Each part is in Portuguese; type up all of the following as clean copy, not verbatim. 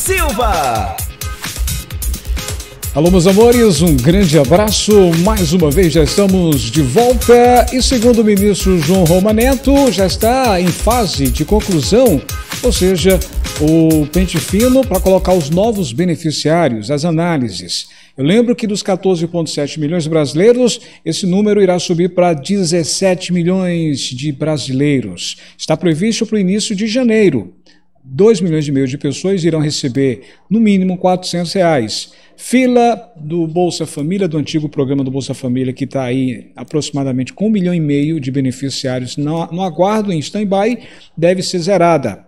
Silva. Alô, meus amores, um grande abraço. Mais uma vez já estamos de volta e, segundo o ministro João Roma Neto, já está em fase de conclusão, ou seja, o pente fino para colocar os novos beneficiários, as análises. Eu lembro que dos 14,7 milhões brasileiros, esse número irá subir para 17 milhões de brasileiros. Está previsto para o início de janeiro. 2,5 milhões de pessoas irão receber, no mínimo, R$ 400. Fila do Bolsa Família, do antigo programa do Bolsa Família, que está aí aproximadamente com 1,5 milhão de beneficiários no aguardo, em stand-by, deve ser zerada.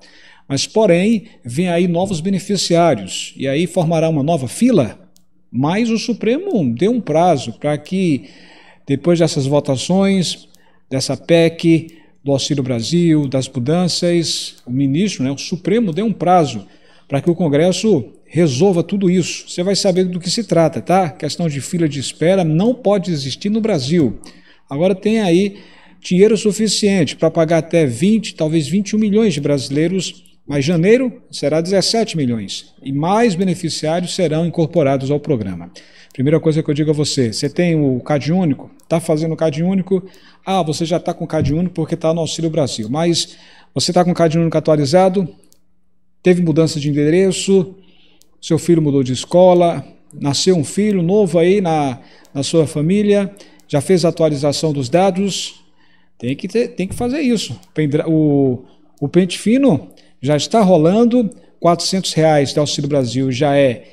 Mas, porém, vem aí novos beneficiários, e aí formará uma nova fila. Mas o Supremo deu um prazo para que, depois dessas votações, dessa PEC, do Auxílio Brasil, das mudanças, o ministro, o Supremo deu um prazo para que o Congresso resolva tudo isso. Você vai saber do que se trata, tá? Questão de fila de espera não pode existir no Brasil. Agora tem aí dinheiro suficiente para pagar até 20, talvez 21 milhões de brasileiros, mas janeiro será 17 milhões e mais beneficiários serão incorporados ao programa. Primeira coisa que eu digo a você, você tem o Cade Único, está fazendo o Cade Único, você já está com o Cade Único porque está no Auxílio Brasil, mas você está com o Cade Único atualizado, teve mudança de endereço, seu filho mudou de escola, nasceu um filho novo aí na sua família, já fez a atualização dos dados, tem que fazer isso. O pente fino já está rolando, R$ 400 do Auxílio Brasil já é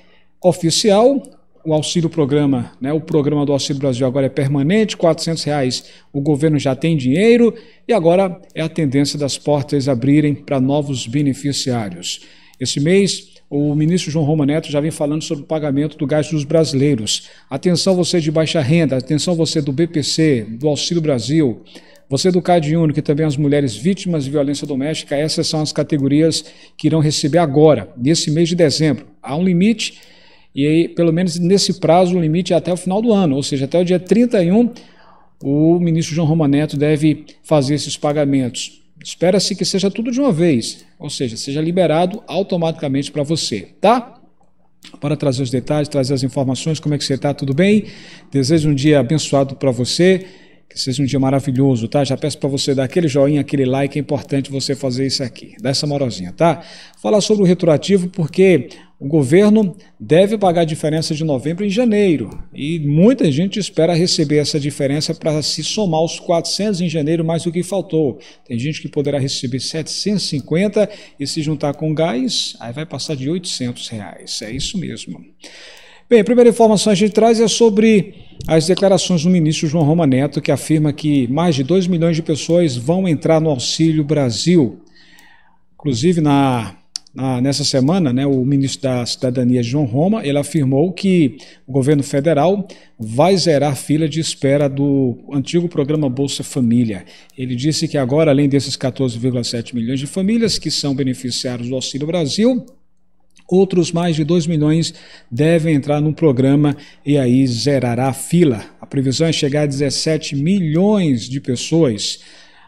oficial, o Auxílio Programa, o programa do Auxílio Brasil agora é permanente, R$ 400 o governo já tem dinheiro e agora é a tendência das portas abrirem para novos beneficiários. Esse mês, o ministro João Roma Neto já vem falando sobre o pagamento do gás dos brasileiros. Atenção você de baixa renda, atenção você do BPC, do Auxílio Brasil, você do Cade Único e também as mulheres vítimas de violência doméstica, essas são as categorias que irão receber agora, nesse mês de dezembro. Há um limite e aí, pelo menos nesse prazo, o limite é até o final do ano, ou seja, até o dia 31, o ministro João Roma Neto deve fazer esses pagamentos. Espera-se que seja tudo de uma vez, ou seja, seja liberado automaticamente para você, tá? Para trazer os detalhes, trazer as informações, como é que você está, tudo bem? Desejo um dia abençoado para você, que seja um dia maravilhoso, tá? Já peço para você dar aquele joinha, aquele like, é importante você fazer isso aqui, dá essa moralzinha, tá? Falar sobre o retroativo porque o governo deve pagar a diferença de novembro em janeiro e muita gente espera receber essa diferença para se somar os 400 em janeiro mais do que faltou. Tem gente que poderá receber 750 e se juntar com gás, aí vai passar de R$ 800. É isso mesmo. Bem, a primeira informação que a gente traz é sobre as declarações do ministro João Roma Neto, que afirma que mais de 2 milhões de pessoas vão entrar no Auxílio Brasil. Inclusive, nessa semana, o ministro da Cidadania, João Roma, ele afirmou que o governo federal vai zerar a fila de espera do antigo programa Bolsa Família. Ele disse que agora, além desses 14,7 milhões de famílias que são beneficiários do Auxílio Brasil, outros mais de 2 milhões devem entrar no programa e aí zerará a fila. A previsão é chegar a 17 milhões de pessoas.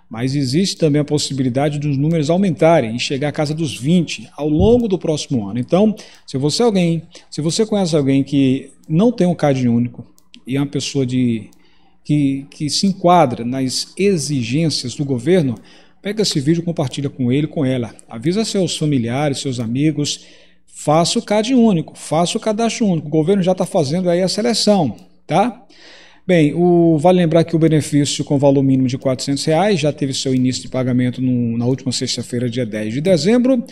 Mas existe também a possibilidade dos números aumentarem e chegar à casa dos 20 ao longo do próximo ano. Então, se você conhece alguém que não tem um Cade Único e é uma pessoa que se enquadra nas exigências do governo, pega esse vídeo, compartilha com ele, com ela. Avisa seus familiares, seus amigos, faça o Cade Único, faça o cadastro único. O governo já está fazendo aí a seleção, tá? Bem, vale lembrar que o benefício com valor mínimo de R$ 400 já teve seu início de pagamento na última sexta-feira, dia 10 de dezembro,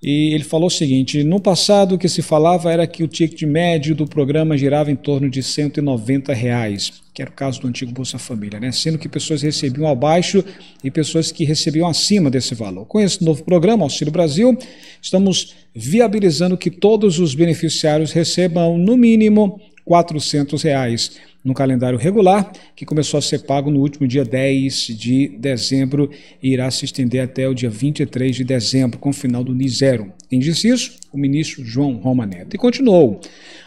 e ele falou o seguinte: no passado o que se falava era que o ticket médio do programa girava em torno de R$ 190, que era o caso do antigo Bolsa Família, sendo que pessoas recebiam abaixo e pessoas que recebiam acima desse valor. Com esse novo programa, Auxílio Brasil, estamos viabilizando que todos os beneficiários recebam no mínimo R$ 400 no calendário regular, que começou a ser pago no último dia 10 de dezembro e irá se estender até o dia 23 de dezembro, com o final do NIS 0. Quem disse isso? O ministro João Roma Neto. E continuou,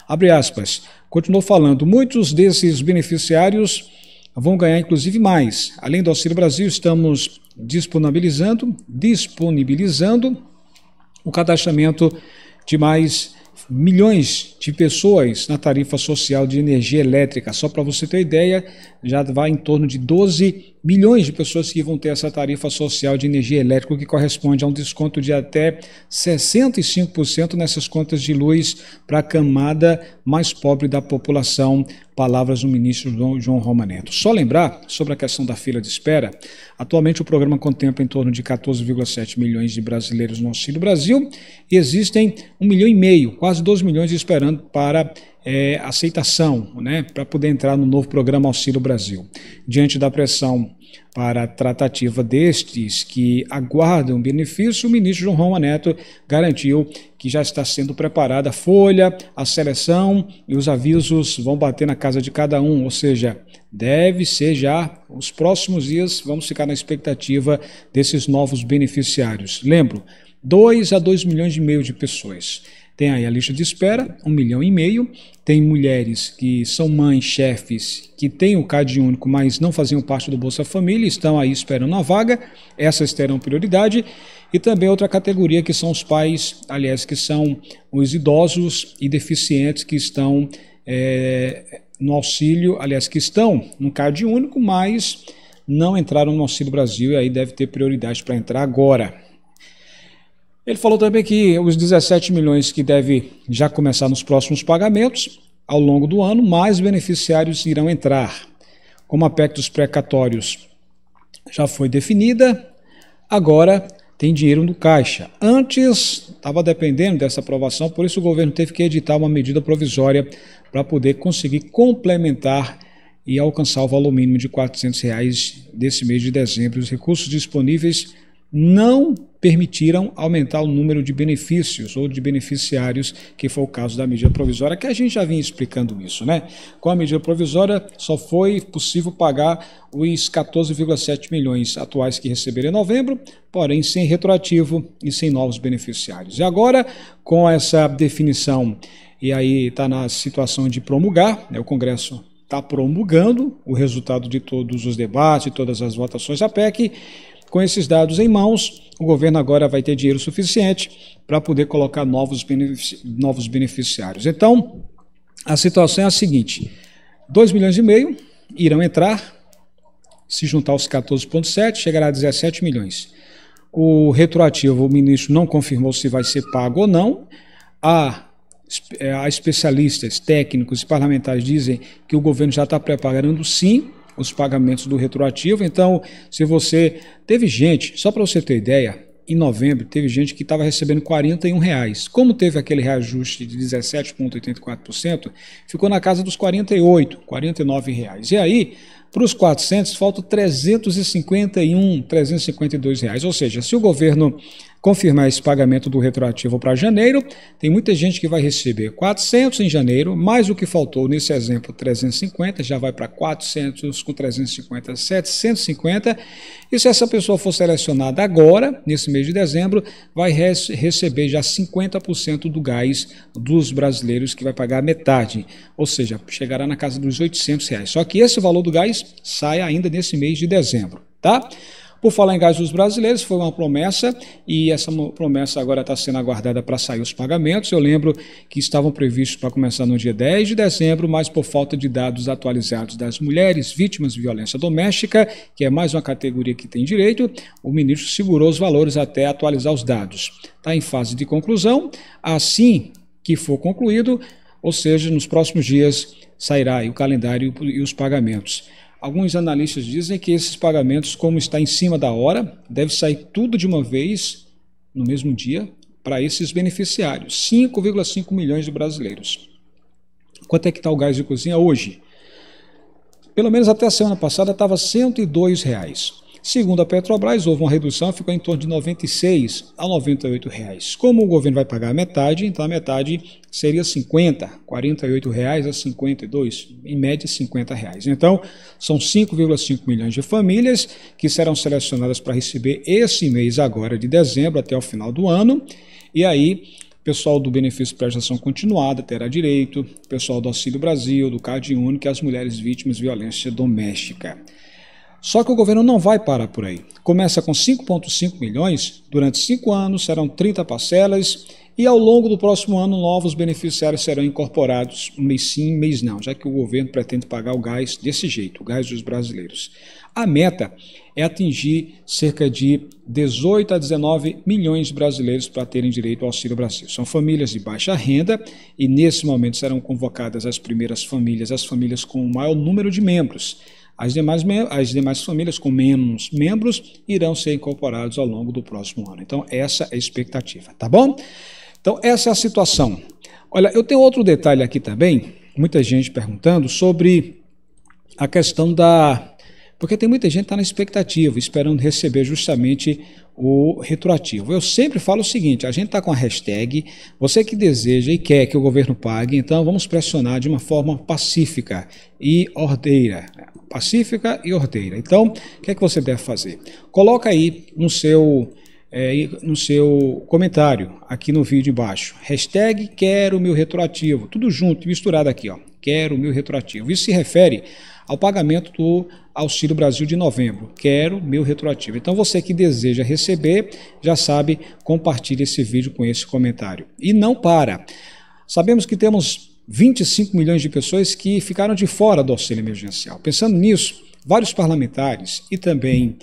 abre aspas, continuou falando, muitos desses beneficiários vão ganhar inclusive mais. Além do Auxílio Brasil, estamos disponibilizando o cadastramento de mais milhões de pessoas na tarifa social de energia elétrica. Só para você ter ideia, já vai em torno de 12 milhões de pessoas que vão ter essa tarifa social de energia elétrica, o que corresponde a um desconto de até 65% nessas contas de luz para a camada mais pobre da população. Palavras do ministro João Roma Neto. Só lembrar sobre a questão da fila de espera. Atualmente o programa contempla em torno de 14,7 milhões de brasileiros no Auxílio Brasil e existem 1,5 milhão, quase 2 milhões esperando para aceitação, né, para poder entrar no novo programa Auxílio Brasil. Diante da pressão para a tratativa destes que aguardam benefício, o ministro João Roma Neto garantiu que já está sendo preparada a folha, a seleção e os avisos vão bater na casa de cada um, ou seja, deve ser já os próximos dias, vamos ficar na expectativa desses novos beneficiários. Lembro, 2 a 2,5 milhões de pessoas. Tem aí a lista de espera, 1,5 milhão, tem mulheres que são mães, chefes, que têm o CAD único, mas não faziam parte do Bolsa Família, estão aí esperando a vaga, essas terão prioridade, e também outra categoria que são os pais, aliás, que são os idosos e deficientes que estão no auxílio, aliás, que estão no CAD único, mas não entraram no Auxílio Brasil e aí deve ter prioridade para entrar agora. Ele falou também que os 17 milhões que deve já começar nos próximos pagamentos, ao longo do ano, mais beneficiários irão entrar. Como a PEC dos precatórios já foi definida, agora tem dinheiro no caixa. Antes estava dependendo dessa aprovação, por isso o governo teve que editar uma medida provisória para poder conseguir complementar e alcançar o valor mínimo de R$ 400 desse mês de dezembro. Os recursos disponíveis não permitiram aumentar o número de benefícios ou de beneficiários, que foi o caso da medida provisória, que a gente já vinha explicando isso, né? Com a medida provisória só foi possível pagar os 14,7 milhões atuais que receberam em novembro, porém sem retroativo e sem novos beneficiários. E agora, com essa definição, e aí está na situação de promulgar, né, o Congresso está promulgando o resultado de todos os debates, de todas as votações da PEC. Com esses dados em mãos, o governo agora vai ter dinheiro suficiente para poder colocar novos beneficiários. Então, a situação é a seguinte: 2,5 milhões irão entrar, se juntar aos 14,7, chegará a 17 milhões. O retroativo, o ministro não confirmou se vai ser pago ou não. Há especialistas, técnicos e parlamentares dizem que o governo já está preparando sim os pagamentos do retroativo. Então, se você... Teve gente, só para você ter ideia, em novembro teve gente que estava recebendo R$ 41. Como teve aquele reajuste de 17,84%, ficou na casa dos R$ 48, R$ 49. E aí, para os 400, faltam R$ 351, R$ 352. Ou seja, se o governo confirmar esse pagamento do retroativo para janeiro, tem muita gente que vai receber 400 em janeiro, mais o que faltou nesse exemplo 350, já vai para 400, com 350, 750, e se essa pessoa for selecionada agora, nesse mês de dezembro, vai receber já 50% do gás dos brasileiros, que vai pagar metade, ou seja, chegará na casa dos R$ 800. Só que esse valor do gás sai ainda nesse mês de dezembro, tá? Por falar em gás dos brasileiros, foi uma promessa e essa promessa agora está sendo aguardada para sair os pagamentos. Eu lembro que estavam previstos para começar no dia 10 de dezembro, mas por falta de dados atualizados das mulheres vítimas de violência doméstica, que é mais uma categoria que tem direito, o ministro segurou os valores até atualizar os dados. Está em fase de conclusão, assim que for concluído, ou seja, nos próximos dias sairá aí o calendário e os pagamentos. Alguns analistas dizem que esses pagamentos, como está em cima da hora, deve sair tudo de uma vez, no mesmo dia, para esses beneficiários. 5,5 milhões de brasileiros. Quanto é que está o gás de cozinha hoje? Pelo menos até a semana passada estava R$ 102. Segundo a Petrobras, houve uma redução, ficou em torno de R$ 96 a R$ 98. Como o governo vai pagar a metade, então a metade seria 50, R$ 48 a 52, em média R$ 50. Então, são 5,5 milhões de famílias que serão selecionadas para receber esse mês agora de dezembro até o final do ano, e aí o pessoal do benefício de prestação continuada terá direito, o pessoal do Auxílio Brasil, do CAD único e as mulheres vítimas de violência doméstica. Só que o governo não vai parar por aí. Começa com 5,5 milhões, durante 5 anos serão 30 parcelas E ao longo do próximo ano, novos beneficiários serão incorporados, mês sim, mês não, já que o governo pretende pagar o gás desse jeito, o gás dos brasileiros. A meta é atingir cerca de 18 a 19 milhões de brasileiros para terem direito ao Auxílio Brasil. São famílias de baixa renda e, nesse momento, serão convocadas as primeiras famílias, as famílias com o maior número de membros. As demais famílias com menos membros irão ser incorporadas ao longo do próximo ano. Então, essa é a expectativa, tá bom? Então, essa é a situação. Olha, eu tenho outro detalhe aqui também, muita gente perguntando sobre a questão da... Porque tem muita gente que está na expectativa, esperando receber justamente o retroativo. Eu sempre falo o seguinte, a gente está com a hashtag, você que deseja e quer que o governo pague, então vamos pressionar de uma forma pacífica e ordeira. Pacífica e ordeira. Então, o que é que você deve fazer? Coloca aí no seu comentário, aqui no vídeo embaixo, hashtag quero meu retroativo, tudo junto, misturado aqui, ó, quero meu retroativo. Isso se refere ao pagamento do Auxílio Brasil de novembro, quero meu retroativo. Então você que deseja receber, já sabe, compartilhe esse vídeo com esse comentário. E não para. Sabemos que temos 25 milhões de pessoas que ficaram de fora do auxílio emergencial. Pensando nisso, vários parlamentares e também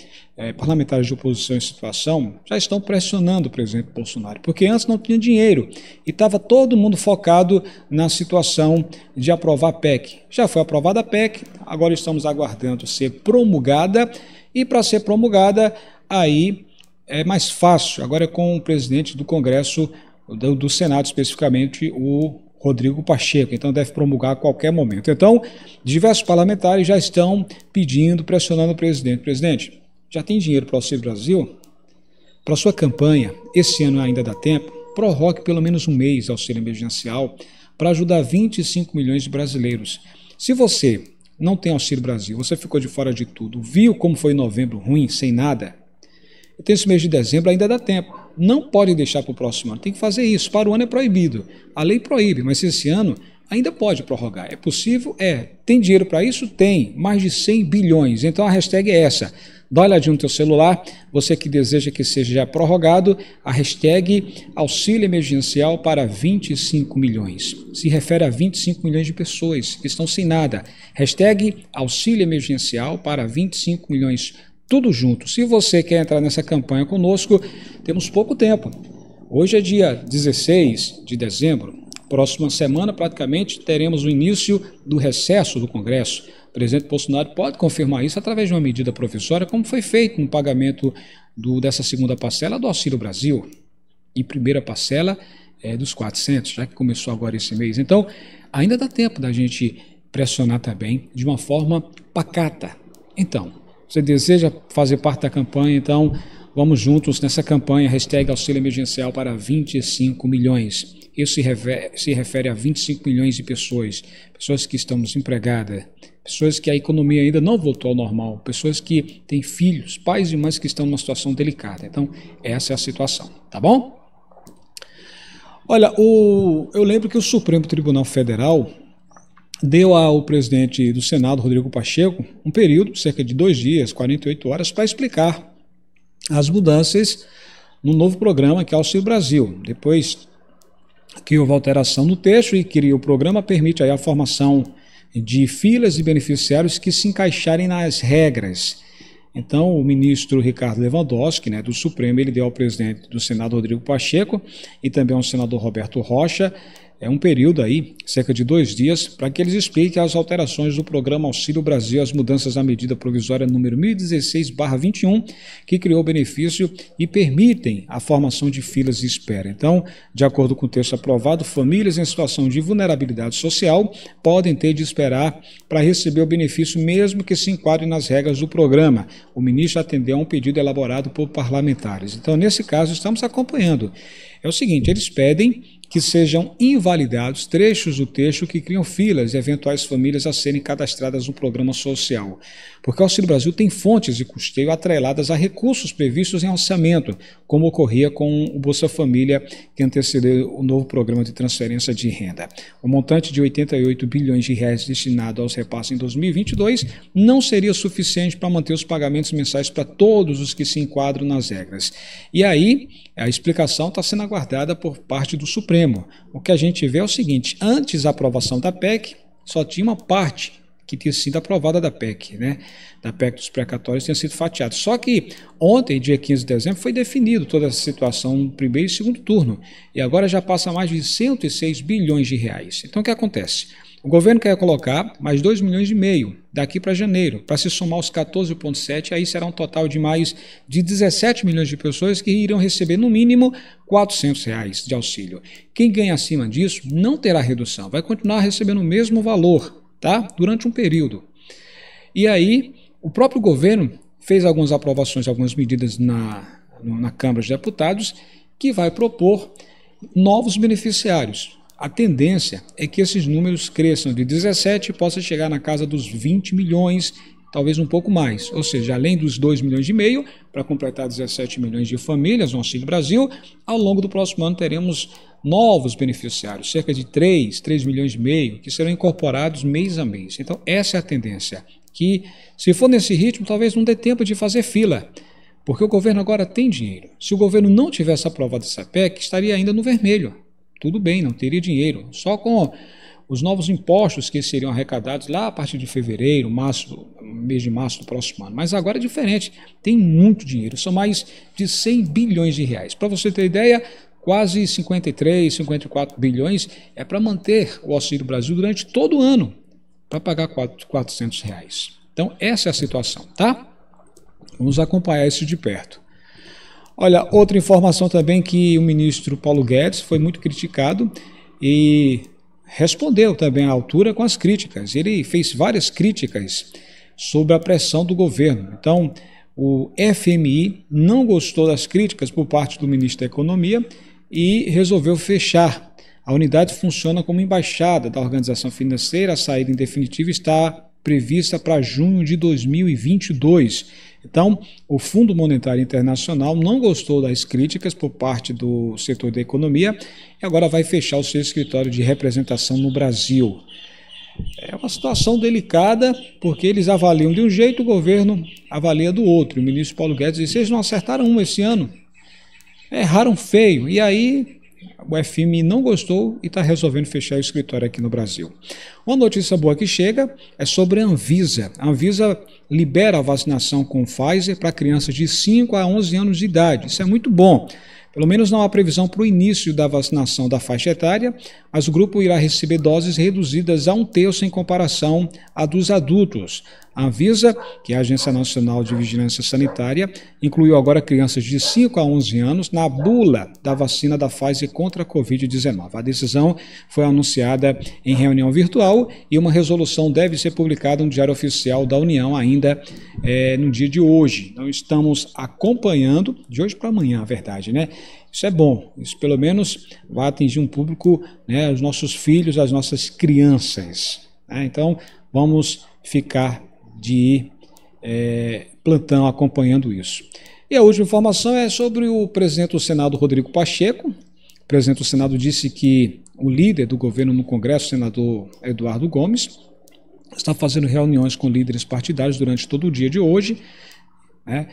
parlamentares de oposição em situação já estão pressionando o presidente Bolsonaro, porque antes não tinha dinheiro e estava todo mundo focado na situação de aprovar a PEC. Já foi aprovada a PEC, agora estamos aguardando ser promulgada e para ser promulgada aí é mais fácil, agora é com o presidente do Congresso, do Senado especificamente, o Rodrigo Pacheco, então deve promulgar a qualquer momento. Então, diversos parlamentares já estão pedindo, pressionando o presidente. Presidente, já tem dinheiro para o Auxílio Brasil? Para a sua campanha, esse ano ainda dá tempo, prorrogue pelo menos um mês auxílio emergencial para ajudar 25 milhões de brasileiros. Se você não tem Auxílio Brasil, você ficou de fora de tudo, viu como foi novembro ruim, sem nada, então esse mês de dezembro ainda dá tempo. Não pode deixar para o próximo ano, tem que fazer isso. Para o ano é proibido, a lei proíbe, mas esse ano ainda pode prorrogar. É possível? É. Tem dinheiro para isso? Tem, mais de 100 bilhões. Então a hashtag é essa. Dá uma olhadinha no teu celular, você que deseja que seja já prorrogado, a hashtag auxílio emergencial para 25 milhões. Se refere a 25 milhões de pessoas que estão sem nada. Hashtag auxílio emergencial para 25 milhões. Tudo junto. Se você quer entrar nessa campanha conosco, temos pouco tempo. Hoje é dia 16 de dezembro. Próxima semana, praticamente, teremos o início do recesso do Congresso. O presidente Bolsonaro pode confirmar isso através de uma medida provisória, como foi feito no pagamento dessa segunda parcela do Auxílio Brasil. E primeira parcela dos 400, já que começou agora esse mês. Então, ainda dá tempo da gente pressionar também de uma forma pacata. Então, você deseja fazer parte da campanha, então vamos juntos nessa campanha, hashtag auxílio emergencial para 25 milhões. Isso se refere a 25 milhões de pessoas, pessoas que estão desempregadas, pessoas que a economia ainda não voltou ao normal, pessoas que têm filhos, pais e mães que estão numa situação delicada. Então, essa é a situação, tá bom? Olha, eu lembro que o Supremo Tribunal Federal deu ao presidente do Senado, Rodrigo Pacheco, um período, cerca de 2 dias, 48 horas, para explicar as mudanças no novo programa que é o Auxílio Brasil. Depois que houve alteração no texto e que o programa permite aí a formação de filas de beneficiários que se encaixarem nas regras. Então, o ministro Ricardo Lewandowski, do Supremo, ele deu ao presidente do Senado, Rodrigo Pacheco, e também ao senador Roberto Rocha, um período aí, cerca de 2 dias, para que eles expliquem as alterações do programa Auxílio Brasil, as mudanças à medida provisória número 1016/21, que criou o benefício e permitem a formação de filas de espera. Então, de acordo com o texto aprovado, famílias em situação de vulnerabilidade social podem ter de esperar para receber o benefício, mesmo que se enquadrem nas regras do programa. O ministro atendeu a um pedido elaborado por parlamentares. Então, nesse caso, estamos acompanhando. É o seguinte, eles pedem que sejam invalidados trechos do texto que criam filas e eventuais famílias a serem cadastradas no programa social. Porque o Auxílio Brasil tem fontes de custeio atreladas a recursos previstos em orçamento, como ocorria com o Bolsa Família, que antecedeu o novo programa de transferência de renda. O montante de 88 bilhões de reais destinado aos repasses em 2022 não seria suficiente para manter os pagamentos mensais para todos os que se enquadram nas regras. E aí, a explicação está sendo aguardada por parte do Supremo. O que a gente vê é o seguinte: antes da aprovação da PEC, só tinha uma parte que tinha sido aprovada da PEC, né? Da PEC dos precatórios tinha sido fatiada. Só que ontem, dia 15 de dezembro, foi definido toda essa situação no primeiro e segundo turno. E agora já passa mais de 106 bilhões de reais. Então o que acontece? O governo quer colocar mais 2,5 milhões daqui para janeiro, para se somar aos 14,7, aí será um total de mais de 17 milhões de pessoas que irão receber no mínimo R$ 400 reais de auxílio. Quem ganha acima disso não terá redução, vai continuar recebendo o mesmo valor, tá? Durante um período. E aí, o próprio governo fez algumas aprovações, algumas medidas na Câmara dos Deputados, que vai propor novos beneficiários. A tendência é que esses números cresçam de 17 e possa chegar na casa dos 20 milhões, talvez um pouco mais. Ou seja, além dos 2,5 milhões, para completar 17 milhões de famílias no Auxílio Brasil, ao longo do próximo ano teremos novos beneficiários, cerca de 3,5 milhões, que serão incorporados mês a mês. Então, essa é a tendência, que se for nesse ritmo, talvez não dê tempo de fazer fila, porque o governo agora tem dinheiro. Se o governo não tivesse aprovado essa PEC, estaria ainda no vermelho. Tudo bem, não teria dinheiro. Só com os novos impostos que seriam arrecadados lá a partir de fevereiro, mês de março do próximo ano. Mas agora é diferente, tem muito dinheiro, são mais de 100 bilhões de reais. Para você ter ideia, quase 53, 54 bilhões é para manter o Auxílio Brasil durante todo o ano, para pagar R$ 400 reais. Então essa é a situação, tá? Vamos acompanhar isso de perto. Olha, outra informação também, que o ministro Paulo Guedes foi muito criticado e respondeu também à altura com as críticas. Ele fez várias críticas sobre a pressão do governo. Então, o FMI não gostou das críticas por parte do ministro da Economia e resolveu fechar. A unidade funciona como embaixada da organização financeira. A saída em definitivo está prevista para junho de 2022. Então, o Fundo Monetário Internacional não gostou das críticas por parte do setor da economia e agora vai fechar o seu escritório de representação no Brasil. É uma situação delicada, porque eles avaliam de um jeito, o governo avalia do outro. O ministro Paulo Guedes disse: vocês não acertaram esse ano, erraram feio. E aí o FMI não gostou e está resolvendo fechar o escritório aqui no Brasil. Uma notícia boa que chega é sobre a Anvisa. A Anvisa libera a vacinação com Pfizer para crianças de 5 a 11 anos de idade. Isso é muito bom. Pelo menos não há previsão para o início da vacinação da faixa etária, mas o grupo irá receber doses reduzidas a 1/3 em comparação à dos adultos. A Anvisa, que é a Agência Nacional de Vigilância Sanitária, incluiu agora crianças de 5 a 11 anos na bula da vacina da Pfizer contra a Covid-19. A decisão foi anunciada em reunião virtual e uma resolução deve ser publicada no Diário Oficial da União ainda no dia de hoje. Então estamos acompanhando, de hoje para amanhã, a verdade, né? Isso é bom, isso pelo menos vai atingir um público, né, os nossos filhos, as nossas crianças, né? Então vamos ficar de plantão acompanhando isso. E a última informação é sobre o presidente do Senado, Rodrigo Pacheco. O presidente do Senado disse que o líder do governo no Congresso, o senador Eduardo Gomes, está fazendo reuniões com líderes partidários durante todo o dia de hoje, né?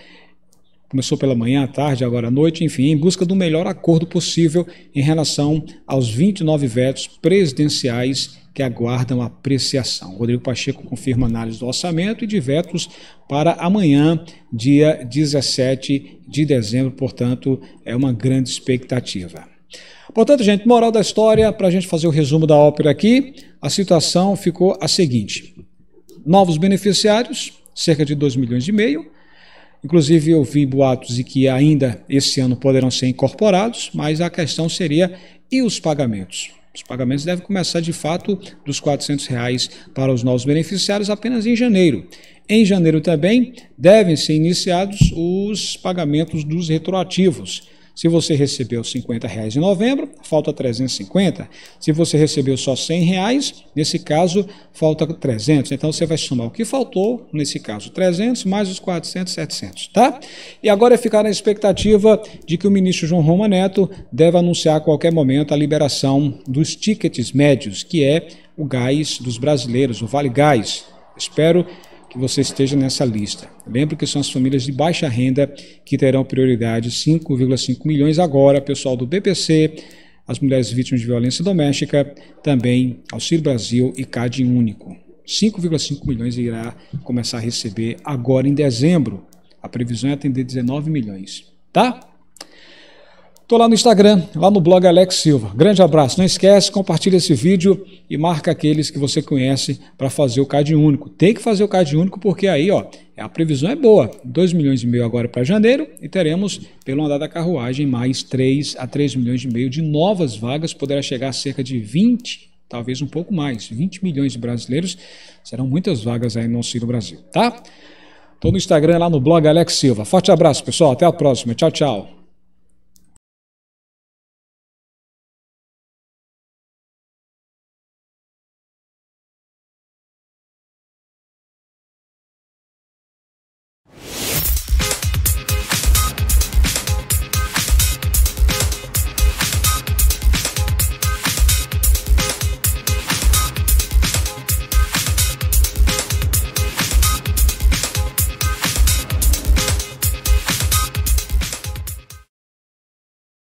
Começou pela manhã, à tarde, agora à noite, enfim, em busca do melhor acordo possível em relação aos 29 vetos presidenciais que aguardam apreciação. Rodrigo Pacheco confirma análise do orçamento e de vetos para amanhã, dia 17 de dezembro, portanto, é uma grande expectativa. Portanto, gente, moral da história, para a gente fazer o resumo da ópera aqui, a situação ficou a seguinte: novos beneficiários, cerca de 2,5 milhões, inclusive eu vi boatos de que ainda esse ano poderão ser incorporados, mas a questão seria, e os pagamentos? Os pagamentos devem começar de fato dos R$ 400 reais para os novos beneficiários apenas em janeiro. Em janeiro também devem ser iniciados os pagamentos dos retroativos. Se você recebeu R$50 em novembro, falta 350. Se você recebeu só R$100, nesse caso, falta 300. Então, você vai somar o que faltou, nesse caso, 300 mais os 400, 700, tá? E agora é ficar na expectativa de que o ministro João Roma Neto deve anunciar a qualquer momento a liberação dos tickets médios, que é o gás dos brasileiros, o Vale Gás. Espero que você esteja nessa lista. Lembre que são as famílias de baixa renda que terão prioridade, 5,5 milhões agora, pessoal do BPC, as mulheres vítimas de violência doméstica, também Auxílio Brasil e CAD Único. 5,5 milhões irá começar a receber agora em dezembro. A previsão é atender 19 milhões, tá? Estou lá no Instagram, lá no blog Alex Silva. Grande abraço. Não esquece, compartilha esse vídeo e marca aqueles que você conhece para fazer o CAD Único. Tem que fazer o CAD Único porque aí, ó, a previsão é boa. 2,5 milhões agora para janeiro e teremos, pelo andar da carruagem, mais 3 a 3,5 milhões de novas vagas. Poderá chegar a cerca de 20, talvez um pouco mais, 20 milhões de brasileiros. Serão muitas vagas aí no Auxílio Brasil, tá? Estou no Instagram, lá no blog Alex Silva. Forte abraço, pessoal. Até a próxima. Tchau, tchau.